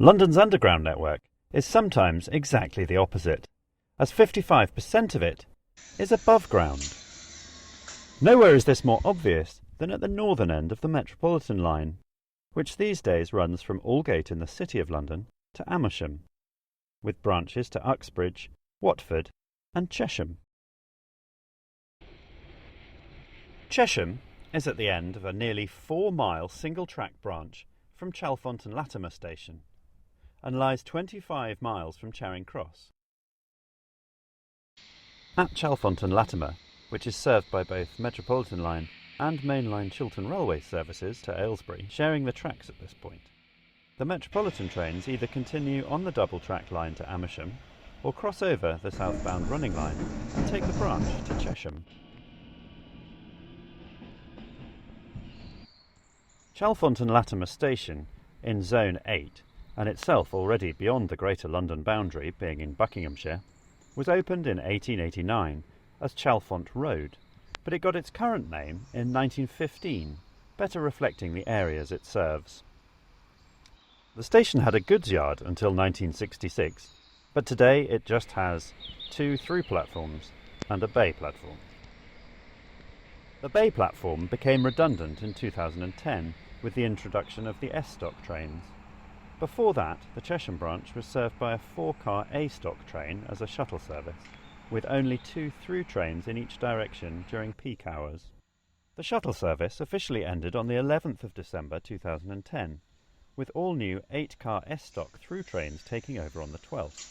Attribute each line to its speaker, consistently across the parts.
Speaker 1: London's underground network is sometimes exactly the opposite, as 55% of it is above ground. Nowhere is this more obvious than at the northern end of the Metropolitan Line, which these days runs from Aldgate in the City of London to Amersham, with branches to Uxbridge, Watford and Chesham. Chesham is at the end of a nearly 4-mile single-track branch from Chalfont and Latimer station, and lies 25 miles from Charing Cross. At Chalfont and Latimer, which is served by both Metropolitan Line and mainline Chiltern Railway services to Aylesbury, sharing the tracks at this point, the Metropolitan trains either continue on the double-track line to Amersham or cross over the southbound running line and take the branch to Chesham. Chalfont and Latimer station, in Zone 8, and itself already beyond the Greater London boundary, being in Buckinghamshire, was opened in 1889 as Chalfont Road, but it got its current name in 1915, better reflecting the areas it serves. The station had a goods yard until 1966, but today it just has 2 through platforms and a bay platform. The bay platform became redundant in 2010 with the introduction of the S-Stock trains. Before that, the Chesham Branch was served by a 4-car A-Stock train as a shuttle service, with only 2 through trains in each direction during peak hours. The shuttle service officially ended on the 11th of December 2010, with all new 8-car S-Stock through trains taking over on the 12th.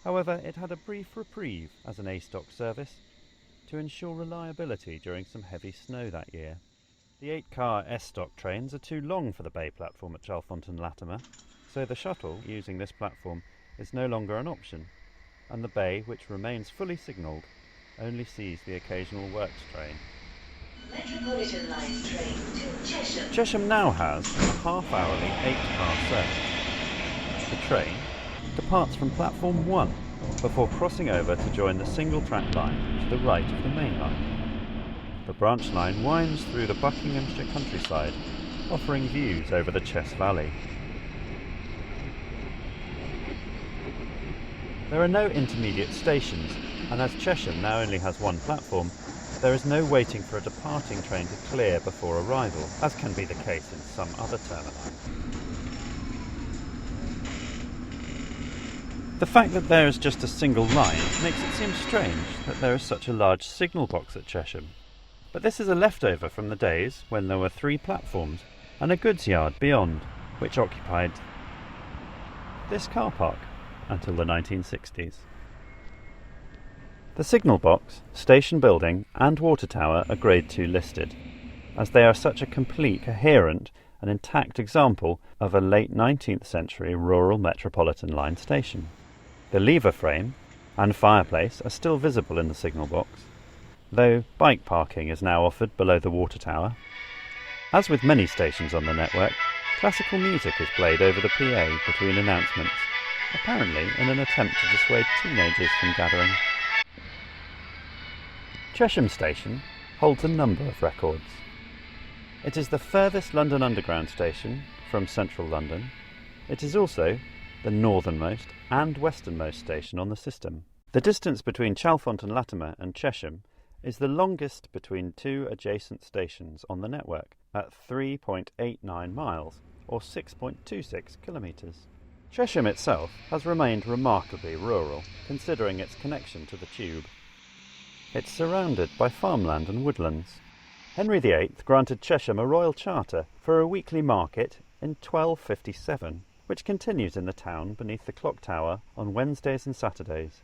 Speaker 1: However, it had a brief reprieve as an A-Stock service to ensure reliability during some heavy snow that year. The 8-car S-Stock trains are too long for the bay platform at Chalfont and Latimer, so the shuttle using this platform is no longer an option, and the bay, which remains fully signalled, only sees the occasional works train.
Speaker 2: Metropolitan Line train to Chesham.
Speaker 1: Chesham now has a half-hourly 8-car service. The train departs from platform 1 before crossing over to join the single-track line to the right of the main line. The branch line winds through the Buckinghamshire countryside, offering views over the Chess Valley. There are no intermediate stations, and as Chesham now only has 1 platform, there is no waiting for a departing train to clear before arrival, as can be the case in some other termini. The fact that there is just a single line makes it seem strange that there is such a large signal box at Chesham. But this is a leftover from the days when there were 3 platforms and a goods yard beyond, which occupied this car park until the 1960s. The signal box, station building and water tower are Grade 2 listed, as they are such a complete, coherent and intact example of a late 19th century rural Metropolitan Line station. The lever frame and fireplace are still visible in the signal box, though bike parking is now offered below the water tower. As with many stations on the network, classical music is played over the PA between announcements, apparently in an attempt to dissuade teenagers from gathering. Chesham Station holds a number of records. It is the furthest London Underground station from central London. It is also the northernmost and westernmost station on the system. The distance between Chalfont and Latimer and Chesham is the longest between 2 adjacent stations on the network, at 3.89 miles, or 6.26 kilometres. Chesham itself has remained remarkably rural, considering its connection to the tube. It's surrounded by farmland and woodlands. Henry VIII granted Chesham a royal charter for a weekly market in 1257, which continues in the town beneath the clock tower on Wednesdays and Saturdays.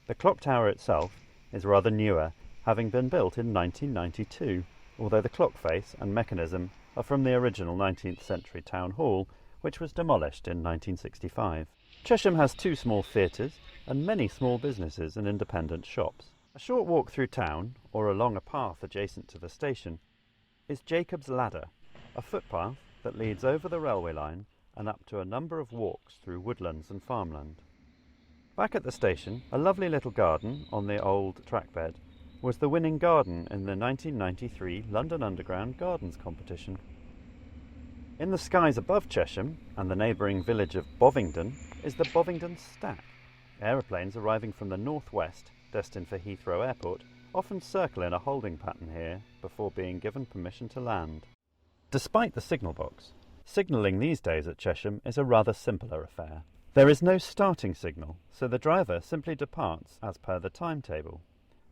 Speaker 1: The clock tower itself is rather newer, having been built in 1992, although the clock face and mechanism are from the original 19th century town hall, which was demolished in 1965. Chesham has 2 small theatres and many small businesses and independent shops. A short walk through town, or along a path adjacent to the station, is Jacob's Ladder, a footpath that leads over the railway line and up to a number of walks through woodlands and farmland. Back at the station, a lovely little garden on the old trackbed was the winning garden in the 1993 London Underground Gardens competition. In the skies above Chesham and the neighbouring village of Bovingdon is the Bovingdon Stack. Aeroplanes arriving from the northwest, destined for Heathrow Airport, often circle in a holding pattern here before being given permission to land. Despite the signal box, signalling these days at Chesham is a rather simpler affair. There is no starting signal, so the driver simply departs as per the timetable.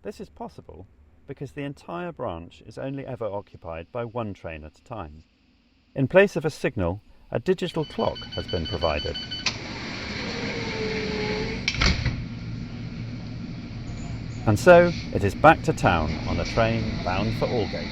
Speaker 1: This is possible because the entire branch is only ever occupied by one train at a time. In place of a signal, a digital clock has been provided. And so, it is back to town on a train bound for Aldgate.